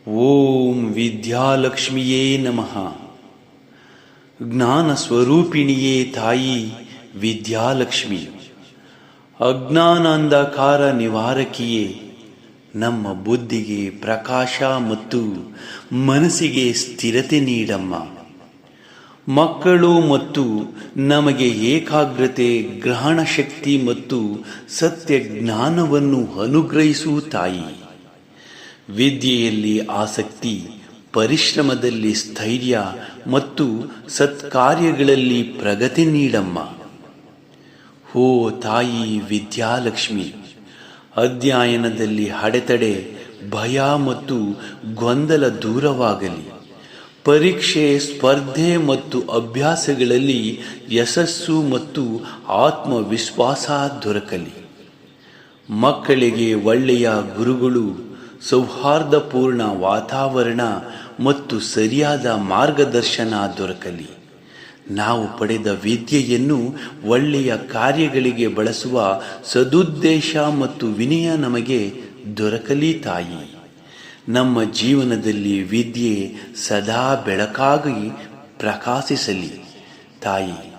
ಓಂ ವಿದ್ಯಾಲಕ್ಷ್ಮಿಯೇ ನಮಃ. ಜ್ಞಾನ ಸ್ವರೂಪಿಣಿಯೇ ತಾಯಿ ವಿದ್ಯಾಲಕ್ಷ್ಮಿ. ಅಜ್ಞಾನಾಂಧಕಾರ ನಿವಾರಕಿಯೇ, ನಮ್ಮ ಬುದ್ಧಿಗೆ ಪ್ರಕಾಶ ಮತ್ತು ಮನಸ್ಸಿಗೆ ಸ್ಥಿರತೆ ನೀಡಮ್ಮ. ಮಕ್ಕಳು ಮತ್ತು ನಮಗೆ ಏಕಾಗ್ರತೆ, ಗ್ರಹಣ ಶಕ್ತಿ ಮತ್ತು ಸತ್ಯ ಜ್ಞಾನವನ್ನು ಅನುಗ್ರಹಿಸು ತಾಯಿ. ವಿದ್ಯೆಯಲ್ಲಿ ಆಸಕ್ತಿ, ಪರಿಶ್ರಮದಲ್ಲಿ ಸ್ಥೈರ್ಯ ಮತ್ತು ಸತ್ಕಾರ್ಯಗಳಲ್ಲಿ ಪ್ರಗತಿ ನೀಡಮ್ಮ. ಓ ತಾಯಿ ವಿದ್ಯಾಲಕ್ಷ್ಮಿ, ಅಧ್ಯಯನದಲ್ಲಿ ಅಡೆತಡೆ, ಭಯ ಮತ್ತು ಗೊಂದಲ ದೂರವಾಗಲಿ. ಪರೀಕ್ಷೆ, ಸ್ಪರ್ಧೆ ಮತ್ತು ಅಭ್ಯಾಸಗಳಲ್ಲಿ ಯಶಸ್ಸು ಮತ್ತು ಆತ್ಮವಿಶ್ವಾಸ ದೊರಕಲಿ. ಮಕ್ಕಳಿಗೆ ಒಳ್ಳೆಯ ಗುರುಗಳು, ಸೌಹಾರ್ದಪೂರ್ಣ ವಾತಾವರಣ ಮತ್ತು ಸರಿಯಾದ ಮಾರ್ಗದರ್ಶನ ದೊರಕಲಿ. ನಾವು ಪಡೆದ ವಿದ್ಯೆಯನ್ನು ಒಳ್ಳೆಯ ಕಾರ್ಯಗಳಿಗೆ ಬಳಸುವ ಸದುದ್ದೇಶ ಮತ್ತು ವಿನಯ ನಮಗೆ ದೊರಕಲಿ ತಾಯಿ. ನಮ್ಮ ಜೀವನದಲ್ಲಿ ವಿದ್ಯೆ ಸದಾ ಬೆಳಕಾಗಿ ಪ್ರಕಾಶಿಸಲಿ ತಾಯಿ.